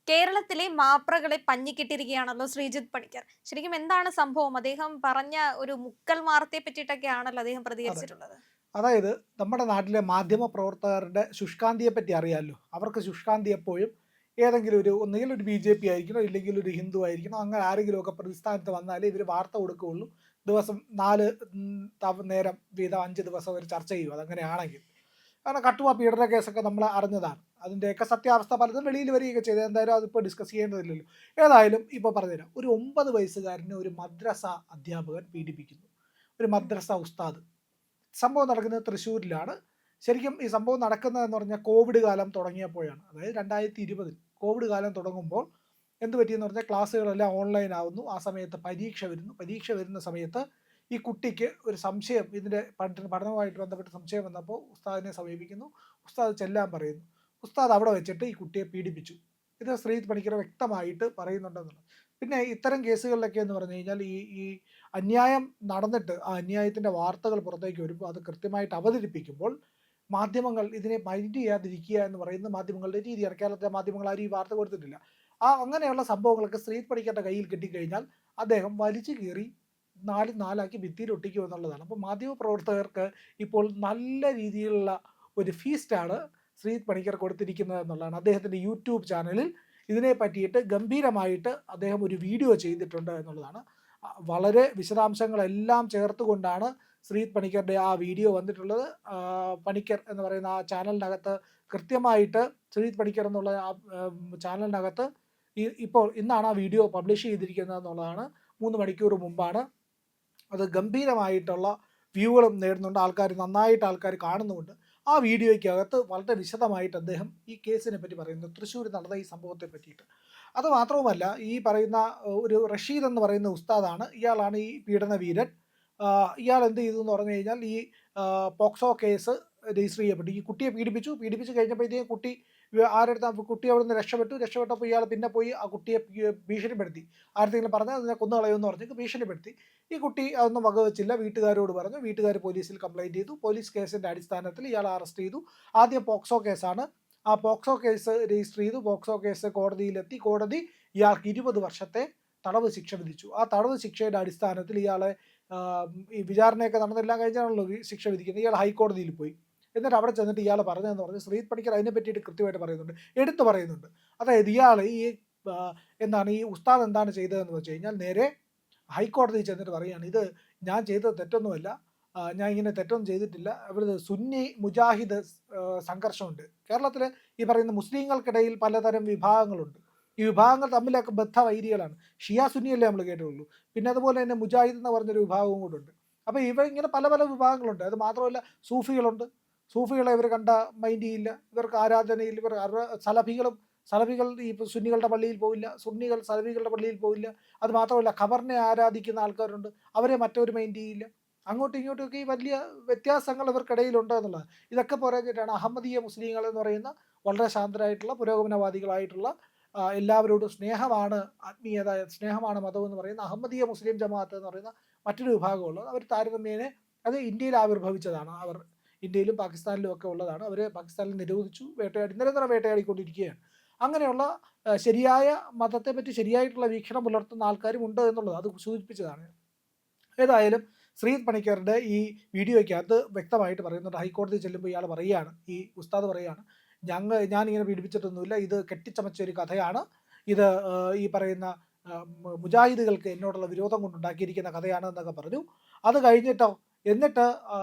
കേരളത്തിലെ മാപ്രകളെ പഞ്ഞിക്കിട്ടിരിക്കുകയാണല്ലോ ശ്രീജിത്ത് പണിക്കർ. ശരിക്കും എന്താണ് സംഭവം? അദ്ദേഹം പറഞ്ഞ ഒരു മുക്കൽ വാർത്തയെ പറ്റിയിട്ടൊക്കെയാണല്ലോ അദ്ദേഹം അതെ. പ്രതികരിച്ചിട്ടുള്ളത്. അതായത് നമ്മുടെ നാട്ടിലെ മാധ്യമ പ്രവർത്തകരുടെ ശുഷ്കാന്തിയെ പറ്റി അറിയാമല്ലോ. അവർക്ക് ശുഷ്കാന്തി എപ്പോഴും ഏതെങ്കിലും ഒന്നുകിൽ ഒരു ബിജെപി ആയിരിക്കണം, ഇല്ലെങ്കിൽ ഒരു ഹിന്ദു ആയിരിക്കണം. അങ്ങനെ ആരെങ്കിലുമൊക്കെ പ്രതിസ്ഥാനത്ത് വന്നാലേ ഇവർ വാർത്ത കൊടുക്കുകയുള്ളൂ. ദിവസം 4 നേരം വീതം 5 ദിവസം അവർ ചർച്ച ചെയ്യും അതങ്ങനെയാണെങ്കിൽ. കാരണം കട്ടുവ പീഡന കേസൊക്കെ നമ്മൾ അറിഞ്ഞതാണ്. അതിൻ്റെയൊക്കെ സത്യാവസ്ഥ പലതും വെളിയിൽ വരികയൊക്കെ ചെയ്തു. എന്തായാലും അതിപ്പോൾ ഡിസ്കസ് ചെയ്യേണ്ടതില്ലല്ലോ. ഏതായാലും ഇപ്പോൾ പറഞ്ഞുതരാം. ഒരു 9 വയസ്സുകാരനെ ഒരു മദ്രസ അധ്യാപകൻ പീഡിപ്പിക്കുന്നു. ഒരു മദ്രസ ഉസ്താദ്. സംഭവം നടക്കുന്നത് തൃശ്ശൂരിലാണ്. ശരിക്കും ഈ സംഭവം നടക്കുന്നതെന്ന് പറഞ്ഞാൽ കോവിഡ് കാലം തുടങ്ങിയപ്പോഴാണ്. അതായത് 2020 കോവിഡ് കാലം തുടങ്ങുമ്പോൾ എന്ത് പറ്റിയെന്ന് പറഞ്ഞാൽ ക്ലാസ്സുകളെല്ലാം ഓൺലൈൻ ആവുന്നു. ആ സമയത്ത് പരീക്ഷ വരുന്നു. പരീക്ഷ വരുന്ന സമയത്ത് ഈ കുട്ടിക്ക് ഒരു സംശയം, ഇതിൻ്റെ പഠനവുമായിട്ട് ബന്ധപ്പെട്ട് സംശയം വന്നപ്പോൾ ഉസ്താദിനെ സമീപിക്കുന്നു. ഉസ്താദ് ചെല്ലാൻ പറയുന്നു. ഉസ്താദ് അവിടെ വെച്ചിട്ട് ഈ കുട്ടിയെ പീഡിപ്പിച്ചു. ഇത് ശ്രീജിത്ത് പണിക്കർ വ്യക്തമായിട്ട് പറയുന്നുണ്ടെന്നുള്ളത്. പിന്നെ ഇത്തരം കേസുകളിലൊക്കെ എന്ന് പറഞ്ഞു കഴിഞ്ഞാൽ ഈ ഈ അന്യായം നടന്നിട്ട് ആ അന്യായത്തിൻ്റെ വാർത്തകൾ പുറത്തേക്ക് വരുമ്പോൾ അത് കൃത്യമായിട്ട് അവതരിപ്പിക്കുമ്പോൾ മാധ്യമങ്ങൾ ഇതിനെ മൈൻഡ് ചെയ്യാതിരിക്കുക എന്ന് പറയുന്നത് മാധ്യമങ്ങളുടെ രീതിയാണ്. കേരളത്തിലെ മാധ്യമങ്ങൾ ആരും ഈ വാർത്ത കൊടുത്തിട്ടില്ല. അങ്ങനെയുള്ള സംഭവങ്ങളൊക്കെ ശ്രീജിത്ത് പണിക്കരുടെ കയ്യിൽ കിട്ടിക്കഴിഞ്ഞാൽ അദ്ദേഹം വലിച്ചു കീറി നാലാക്കി ഭിത്തിയിൽ ഒട്ടിക്കും എന്നുള്ളതാണ്. അപ്പോൾ മാധ്യമ പ്രവർത്തകർക്ക് ഇപ്പോൾ നല്ല രീതിയിലുള്ള ഒരു ഫീസ്റ്റാണ് ശ്രീജിത്ത് പണിക്കർ കൊടുത്തിരിക്കുന്നത് എന്നുള്ളതാണ്. അദ്ദേഹത്തിൻ്റെ യൂട്യൂബ് ചാനലിൽ ഇതിനെ പറ്റിയിട്ട് ഗംഭീരമായിട്ട് അദ്ദേഹം ഒരു വീഡിയോ ചെയ്തിട്ടുണ്ട് എന്നുള്ളതാണ്. വളരെ വിശദാംശങ്ങളെല്ലാം ചേർത്തുകൊണ്ടാണ് ശ്രീജിത്ത് പണിക്കരുടെ ആ വീഡിയോ വന്നിട്ടുള്ളത്. പണിക്കർ എന്ന് പറയുന്ന ആ ചാനലിനകത്ത് കൃത്യമായിട്ട് ശ്രീജിത്ത് പണിക്കർ എന്നുള്ള ആ ചാനലിനകത്ത് ഇപ്പോൾ ഇന്നാണ് ആ വീഡിയോ പബ്ലിഷ് ചെയ്തിരിക്കുന്നത് എന്നുള്ളതാണ്. 3 മണിക്കൂർ മുമ്പാണ്. അത് ഗംഭീരമായിട്ടുള്ള വ്യൂകളും നേടുന്നുണ്ട്. നന്നായിട്ട് ആൾക്കാർ കാണുന്നുമുണ്ട്. ആ വീഡിയോയ്ക്കകത്ത് വളരെ വിശദമായിട്ട് അദ്ദേഹം ഈ കേസിനെ പറ്റി പറയുന്നു, തൃശ്ശൂർ നടന്ന ഈ സംഭവത്തെ പറ്റിയിട്ട്. അതുമാത്രവുമല്ല, ഈ പറയുന്ന ഒരു റഷീദ് എന്ന് പറയുന്ന ഉസ്താദാണ്. ഇയാളാണ് ഈ പീഡന വീരൻ. ഇയാൾ എന്ത് ചെയ്തു എന്ന് പറഞ്ഞു കഴിഞ്ഞാൽ ഈ പോക്സോ കേസ് രജിസ്റ്റർ ചെയ്യപ്പെട്ടു. ഈ കുട്ടിയെ പീഡിപ്പിച്ച് കഴിഞ്ഞപ്പോഴത്തേക്കും കുട്ടി അവിടെ നിന്ന് രക്ഷപ്പെട്ടപ്പോൾ ഇയാൾ പിന്നെ പോയി ആ കുട്ടിയെ ഭീഷണിപ്പെടുത്തി. ആരെങ്കിലും പറഞ്ഞാൽ അതിനെ കൊന്നുകളയുമെന്ന് പറഞ്ഞ് ഭീഷണിപ്പെടുത്തി. ഈ കുട്ടി അതൊന്നും വകവെച്ചില്ല. വീട്ടുകാരോട് പറഞ്ഞു. വീട്ടുകാർ പോലീസിൽ കംപ്ലയിൻറ്റ് ചെയ്തു. പോലീസ് കേസിൻ്റെ അടിസ്ഥാനത്തിൽ ഇയാളെ അറസ്റ്റ് ചെയ്തു. ആദ്യം പോക്സോ കേസാണ്. ആ പോക്സോ കേസ് രജിസ്റ്റർ ചെയ്തു. പോക്സോ കേസ് കോടതിയിലെത്തി. കോടതി ഇയാൾക്ക് 20 വർഷത്തെ തടവ് ശിക്ഷ വിധിച്ചു. ആ തടവ് ശിക്ഷയുടെ അടിസ്ഥാനത്തിൽ ഇയാളെ ഈ വിചാരണയൊക്കെ നടന്നെല്ലാം കഴിഞ്ഞാണല്ലോ ശിക്ഷ വിധിക്കുന്നത്. ഇയാൾ ഹൈക്കോടതിയിൽ പോയി. എന്നിട്ട് അവിടെ ചെന്നിട്ട് ഇയാൾ പറഞ്ഞതെന്ന് പറഞ്ഞ് ശ്രീജിത്ത് പണിക്കർ അതിനെ പറ്റിയിട്ട് കൃത്യമായിട്ട് പറയുന്നുണ്ട്, എടുത്തു പറയുന്നുണ്ട്. അതായത് ഇയാൾ ഈ ഉസ്താദ് എന്താണ് ചെയ്തതെന്ന് വെച്ച് കഴിഞ്ഞാൽ നേരെ ഹൈക്കോടതിയിൽ ചെന്നിട്ട് പറയുകയാണ്, ഇത് ഞാൻ ചെയ്തത് തെറ്റൊന്നുമല്ല, ഞാൻ ഇങ്ങനെ തെറ്റൊന്നും ചെയ്തിട്ടില്ല. അവിടെ സുന്നി മുജാഹിദ് സംഘർഷമുണ്ട്. കേരളത്തിൽ ഈ പറയുന്ന മുസ്ലിങ്ങൾക്കിടയിൽ പലതരം വിഭാഗങ്ങളുണ്ട്. ഈ വിഭാഗങ്ങൾ തമ്മിലൊക്കെ ബദ്ധവൈരികളാണ്. ഷിയ സുന്നിയല്ലേ നമ്മൾ കേട്ടുള്ളൂ. പിന്നെ അതുപോലെ തന്നെ മുജാഹിദ് എന്ന് പറഞ്ഞൊരു വിഭാഗവും കൂടെ ഉണ്ട്. അപ്പോൾ ഇങ്ങനെ പല പല വിഭാഗങ്ങളുണ്ട്. അത് മാത്രമല്ല സൂഫികളുണ്ട്. സൂഫികളെ ഇവർ കണ്ട മൈൻഡ് ചെയ്യില്ല. ഇവർക്ക് ആരാധനയിൽ സലഫികൾ ഈ സുന്നികളുടെ പള്ളിയിൽ പോവില്ല. സുന്നികൾ സലഫികളുടെ പള്ളിയിൽ പോവില്ല. അത് മാത്രമല്ല ഖബറിനെ ആരാധിക്കുന്ന ആൾക്കാരുണ്ട്. അവരെ മറ്റൊരു മൈൻഡ് ചെയ്യില്ല. അങ്ങോട്ടും ഇങ്ങോട്ടുമൊക്കെ ഈ വലിയ വ്യത്യാസങ്ങൾ ഇവർക്കിടയിലുണ്ട് എന്നുള്ളത്. ഇതൊക്കെ പോരാഞ്ഞിട്ടാണ് അഹമ്മദീയ മുസ്ലിങ്ങൾ എന്ന് പറയുന്ന വളരെ ശാന്തരായിട്ടുള്ള പുരോഗമനവാദികളായിട്ടുള്ള എല്ലാവരോടും സ്നേഹമാണ് ആത്മീയത, സ്നേഹമാണ് മതം എന്ന് പറയുന്ന അഹമ്മദീയ മുസ്ലിം ജമാഅത്ത് എന്ന് പറയുന്ന മറ്റൊരു വിഭാഗമുള്ളത്. അവർ താരതമ്യേന അത് ഇന്ത്യയിൽ ആവിർഭവിച്ചതാണ്. അവർ ഇന്ത്യയിലും പാകിസ്ഥാനിലും ഒക്കെ ഉള്ളതാണ്. അവർ പാകിസ്ഥാനിൽ നിരോധിച്ചു, നിരന്തരം വേട്ടയാടിക്കൊണ്ടിരിക്കുകയാണ്. അങ്ങനെയുള്ള ശരിയായ മതത്തെപ്പറ്റി ശരിയായിട്ടുള്ള വീക്ഷണം പുലർത്തുന്ന ആൾക്കാരും ഉണ്ട് എന്നുള്ളത് അത് സൂചിപ്പിച്ചതാണ്. ഏതായാലും ശ്രീജിത്ത് പണിക്കരുടെ ഈ വീഡിയോയ്ക്കകത്ത് വ്യക്തമായിട്ട് പറയുന്നുണ്ട്. ഹൈക്കോടതി ചെല്ലുമ്പോൾ ഇയാൾ പറയുകയാണ്, ഈ ഉസ്താദ് പറയുകയാണ്, ഞാനിങ്ങനെ പീഡിപ്പിച്ചിട്ടൊന്നുമില്ല, ഇത് കെട്ടിച്ചമച്ച ഒരു കഥയാണ്, ഇത് ഈ പറയുന്ന മുജാഹിദുകൾക്ക് എന്നോടുള്ള വിരോധം കൊണ്ടുണ്ടാക്കിയിരിക്കുന്ന കഥയാണ് എന്നൊക്കെ പറഞ്ഞു. അത് കഴിഞ്ഞിട്ടോ എന്നിട്ട്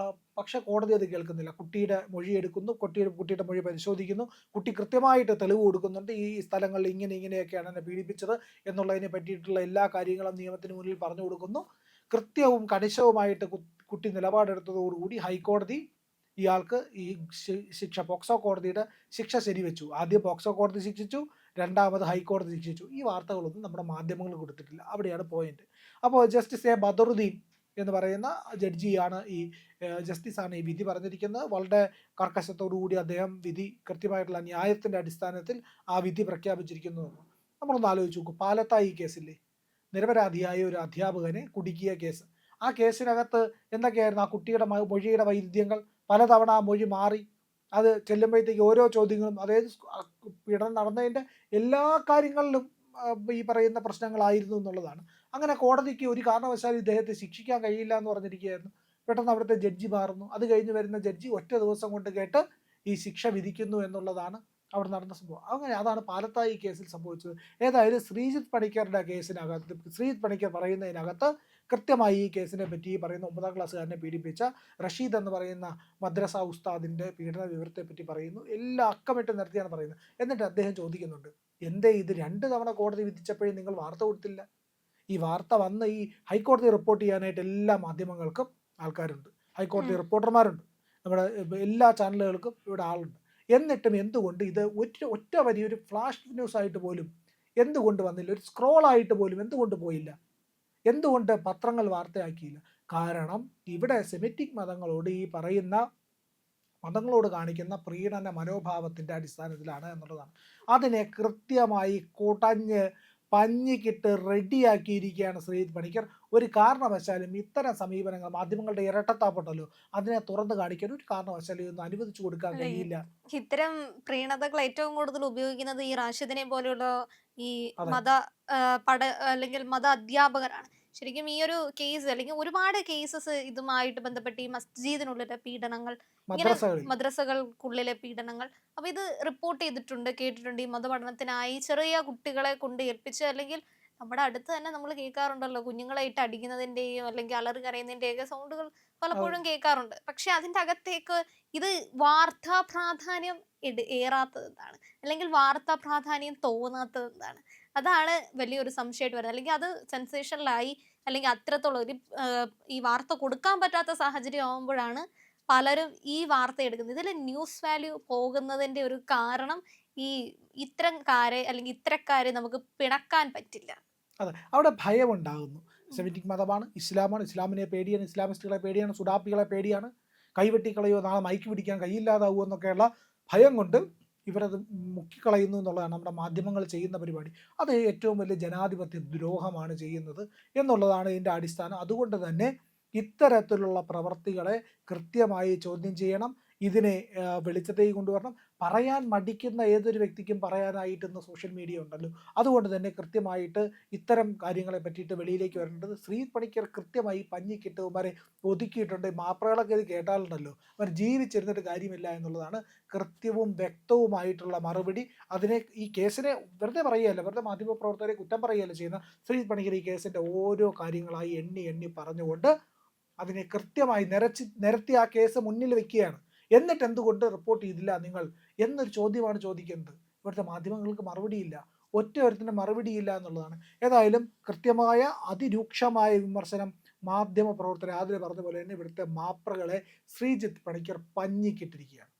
പക്ഷേ കോടതി അത് കേൾക്കുന്നില്ല. കുട്ടിയുടെ മൊഴി എടുക്കുന്നു. കുട്ടിയുടെ മൊഴി പരിശോധിക്കുന്നു. കുട്ടി കൃത്യമായിട്ട് തെളിവ് കൊടുക്കുന്നുണ്ട്. ഈ സ്ഥലങ്ങളിൽ ഇങ്ങനെയൊക്കെയാണ് എന്നെ പീഡിപ്പിച്ചത് എന്നുള്ളതിനെ പറ്റിയിട്ടുള്ള എല്ലാ കാര്യങ്ങളും നിയമത്തിന് മുന്നിൽ പറഞ്ഞു കൊടുക്കുന്നു. കൃത്യവും കണിശവുമായിട്ട് കുട്ടി നിലപാടെടുത്തതോടുകൂടി ഹൈക്കോടതി ഇയാൾക്ക് ഈ ശിക്ഷ, പോക്സോ കോടതിയുടെ ശിക്ഷ ശരിവെച്ചു. ആദ്യം പോക്സോ കോടതി ശിക്ഷിച്ചു, രണ്ടാമത് ഹൈക്കോടതി ശിക്ഷിച്ചു. ഈ വാർത്തകളൊന്നും നമ്മുടെ മാധ്യമങ്ങൾ കൊടുത്തിട്ടില്ല. അവിടെയാണ് പോയിന്റ്. അപ്പോൾ ജസ്റ്റിസ് ബദറുദ്ദീൻ എന്ന് പറയുന്ന ജഡ്ജിയാണ് ജസ്റ്റിസാണ് ഈ വിധി പറഞ്ഞിരിക്കുന്നത്. വളരെ കർക്കശത്തോടുകൂടി അദ്ദേഹം വിധി കൃത്യമായിട്ടുള്ള ന്യായത്തിൻ്റെ അടിസ്ഥാനത്തിൽ ആ വിധി പ്രഖ്യാപിച്ചിരിക്കുന്നു. നമ്മളൊന്ന് ആലോചിച്ച് നോക്കൂ. പാലത്തായി കേസില്ലേ, നിരപരാധിയായ ഒരു അധ്യാപകനെ കുടുക്കിയ കേസ്. ആ കേസിനകത്ത് എന്തൊക്കെയായിരുന്നു? ആ കുട്ടിയുടെ മൊഴിയുടെ വൈരുദ്ധ്യങ്ങൾ, പലതവണ ആ മൊഴി മാറി. അത് ചെല്ലുമ്പോഴത്തേക്ക് ഓരോ ചോദ്യങ്ങളും അതായത് പീഡനം നടന്നതിൻ്റെ എല്ലാ കാര്യങ്ങളിലും ഈ പറയുന്ന പ്രശ്നങ്ങളായിരുന്നു എന്നുള്ളതാണ്. അങ്ങനെ കോടതിക്ക് ഒരു കാരണവശാലും ഇദ്ദേഹത്തെ ശിക്ഷിക്കാൻ കഴിയില്ല എന്ന് പറഞ്ഞിരിക്കുകയായിരുന്നു. പെട്ടെന്ന് അവിടുത്തെ ജഡ്ജി മാറുന്നു. അത് കഴിഞ്ഞ് വരുന്ന ജഡ്ജി ഒറ്റ ദിവസം കൊണ്ട് കേട്ട് ഈ ശിക്ഷ വിധിക്കുന്നു എന്നുള്ളതാണ് അവിടെ നടന്ന സംഭവം. അങ്ങനെ അതാണ് പാലത്തായി ഈ കേസിൽ സംഭവിച്ചത്. ഏതായാലും ശ്രീജിത്ത് പണിക്കരുടെ കേസിനകത്ത് ശ്രീജിത്ത് പണിക്കർ പറയുന്നതിനകത്ത് കൃത്യമായി ഈ കേസിനെ പറ്റി ഈ പറയുന്ന 9ാം ക്ലാസ്സുകാരനെ പീഡിപ്പിച്ച റഷീദ് എന്ന് പറയുന്ന മദ്രസ ഉസ്താദിൻ്റെ പീഡന വിവരത്തെ പറ്റി പറയുന്നു. എല്ലാം അക്കമിട്ട് നിർത്തിയാണ് പറയുന്നത്. എന്നിട്ട് അദ്ദേഹം ചോദിക്കുന്നുണ്ട്, എന്തേ ഇത് 2 തവണ കോടതി വിധിച്ചപ്പോഴും നിങ്ങൾ വാർത്ത കൊടുത്തില്ല? ഈ വാർത്ത വന്ന് ഈ ഹൈക്കോടതി റിപ്പോർട്ട് ചെയ്യാനായിട്ട് എല്ലാ മാധ്യമങ്ങൾക്കും ആൾക്കാരുണ്ട്, ഹൈക്കോടതി റിപ്പോർട്ടർമാരുണ്ട്, നമ്മുടെ എല്ലാ ചാനലുകൾക്കും ഇവിടെ ആളുണ്ട്. എന്നിട്ടും എന്തുകൊണ്ട് ഇത് ഒറ്റ വലിയൊരു ഫ്ലാഷ് ന്യൂസ് ആയിട്ട് പോലും എന്തുകൊണ്ട് വന്നില്ല? ഒരു സ്ക്രോളായിട്ട് പോലും എന്തുകൊണ്ട് പോയില്ല? എന്തുകൊണ്ട് പത്രങ്ങൾ വാർത്തയാക്കിയില്ല? കാരണം ഇവിടെ സെമിറ്റിക് മതങ്ങളോട് ഈ പറയുന്ന മതങ്ങളോട് കാണിക്കുന്ന പ്രീണന മനോഭാവത്തിൻ്റെ അടിസ്ഥാനത്തിലാണ് എന്നുള്ളതാണ്. അതിനെ കൃത്യമായി കുടഞ്ഞ് പഞ്ഞിക്കിട്ട് റെഡിയാക്കിയിരിക്കുകയാണ് ശ്രീജിത്ത് പണിക്കർ. ഒരു കാരണവശാലും ഇത്തരം സമീപനങ്ങൾ മാധ്യമങ്ങളുടെ ഇരട്ടത്താപ്പുണ്ടല്ലോ, അതിനെ തുറന്നു കാണിക്കാൻ ഒരു കാരണവശാലും ഇതൊന്നും അനുവദിച്ചു കൊടുക്കാൻ അല്ല, കഴിയില്ല. ഇത്തരം പ്രീണതകൾ ഏറ്റവും കൂടുതൽ ഉപയോഗിക്കുന്നത് ഈ റാഷിദിനെ പോലെയുള്ള ഈ അതെ, മത ആ, പഠ അല്ലെങ്കിൽ മത അധ്യാപകരാണ്. ശരിക്കും ഈ ഒരു കേസ് അല്ലെങ്കിൽ ഒരുപാട് കേസസ് ഇതുമായിട്ട് ബന്ധപ്പെട്ട് ഈ മസ്ജിദിനുള്ളിലെ പീഡനങ്ങൾ, ഇങ്ങനെ മദ്രസകളിൽ. മദ്രസകൾക്കുള്ളിലെ പീഡനങ്ങൾ, അപ്പൊ ഇത് റിപ്പോർട്ട് ചെയ്തിട്ടുണ്ട്, കേട്ടിട്ടുണ്ട്. ഈ മതപഠനത്തിനായി ചെറിയ കുട്ടികളെ കൊണ്ട് ഏൽപ്പിച്ച്, അല്ലെങ്കിൽ നമ്മുടെ അടുത്ത് തന്നെ നമ്മൾ കേൾക്കാറുണ്ടല്ലോ, കുഞ്ഞുങ്ങളെ ഇട്ട് അടിക്കുന്നതിന്റെയും അല്ലെങ്കിൽ അലറി കരയുന്നതിന്റെയൊക്കെ സൗണ്ടുകൾ അതെ, പലപ്പോഴും കേൾക്കാറുണ്ട്. പക്ഷെ അതിന്റെ അകത്തേക്ക് ഇത് വാർത്താ പ്രാധാന്യം ഏറാത്തത് എന്താണ്? അല്ലെങ്കിൽ വാർത്താ പ്രാധാന്യം തോന്നാത്തത് എന്താണ്? അതാണ് വലിയൊരു സംശയമായിട്ട് വരുന്നത്. അല്ലെങ്കിൽ അത് സെൻസേഷണലായി, അല്ലെങ്കിൽ അത്രത്തോളം ഒരു ഈ വാർത്ത കൊടുക്കാൻ പറ്റാത്ത സാഹചര്യം ആവുമ്പോഴാണ് പലരും ഈ വാർത്ത എടുക്കുന്നത്. ഇതിൽ ന്യൂസ് വാല്യൂ പോകുന്നതിന്റെ ഒരു കാരണം ഈ ഇത്തരംകാരെ അല്ലെങ്കിൽ ഇത്തരക്കാരെ നമുക്ക് പിണക്കാൻ പറ്റില്ല. അതെ, അവിടെ ഭയമുണ്ടാകുന്നു. സെമിറ്റിക് മതമാണ്, ഇസ്ലാമാണ്, ഇസ്ലാമിനെ പേടിയാണ്, ഇസ്ലാമിസ്റ്റുകളെ പേടിയാണ്, സുഡാപ്പികളെ പേടിയാണ്, കൈവെട്ടിക്കളയോ നാളെ മൈക്ക് പിടിക്കാൻ കൈയില്ലാതാവുമോ എന്നൊക്കെയുള്ള ഭയം കൊണ്ട് ഇവരത് മുക്കിക്കളയുന്നു എന്നുള്ളതാണ് നമ്മുടെ മാധ്യമങ്ങൾ ചെയ്യുന്ന പരിപാടി. അത് ഏറ്റവും വലിയ ജനാധിപത്യ ദ്രോഹമാണ് ചെയ്യുന്നത് എന്നുള്ളതാണ് ഇതിൻ്റെ അടിസ്ഥാനം. അതുകൊണ്ട് തന്നെ ഇത്തരത്തിലുള്ള പ്രവർത്തികളെ കൃത്യമായി ചോദ്യം ചെയ്യണം. ഇതിനെ വെളിച്ചത്തേക്ക് കൊണ്ടുവരണം. പറയാൻ മടിക്കുന്ന ഏതൊരു വ്യക്തിക്കും പറയാനായിട്ട് ഇന്ന് സോഷ്യൽ മീഡിയ ഉണ്ടല്ലോ. അതുകൊണ്ട് തന്നെ കൃത്യമായിട്ട് ഇത്തരം കാര്യങ്ങളെ പറ്റിയിട്ട് വെളിയിലേക്ക് വരേണ്ടത് ശ്രീജിത്ത് പണിക്കർ കൃത്യമായി പഞ്ഞിക്കിട്ടവന്മാരെ ഒതുക്കിയിട്ടുണ്ട്. മാപ്രകളൊക്കെ ഇത് കേട്ടാലുണ്ടല്ലോ, അവർ ജീവിച്ചിരുന്നിട്ട് കാര്യമില്ല എന്നുള്ളതാണ് കൃത്യവും വ്യക്തവുമായിട്ടുള്ള മറുപടി. അതിനെ ഈ കേസിനെ വെറുതെ പറയുകയല്ല, വെറുതെ മാധ്യമപ്രവർത്തകരെ കുറ്റം പറയുകയല്ല ചെയ്യുന്ന ശ്രീജിത്ത് പണിക്കർ ഈ കേസിൻ്റെ ഓരോ കാര്യങ്ങളായി എണ്ണി എണ്ണി പറഞ്ഞുകൊണ്ട് അതിനെ കൃത്യമായി നിരത്തി ആ കേസ് മുന്നിൽ വെക്കുകയാണ്. എന്നിട്ട് എന്തുകൊണ്ട് റിപ്പോർട്ട് ചെയ്തില്ല നിങ്ങൾ എന്നൊരു ചോദ്യമാണ് ചോദിക്കുന്നത്. ഇവിടുത്തെ മാധ്യമങ്ങൾക്ക് മറുപടിയില്ല, ഒറ്റ ഒരുത്തിന് മറുപടിയില്ല എന്നുള്ളതാണ്. ഏതായാലും കൃത്യമായ അതിരൂക്ഷമായ വിമർശനം മാധ്യമ പ്രവർത്തകർ ആദ്യം പറഞ്ഞ പോലെ തന്നെ ഇവിടുത്തെ മാപ്രകളെ ശ്രീജിത്ത് പണിക്കർ പഞ്ഞിക്കിട്ടിരിക്കുകയാണ്.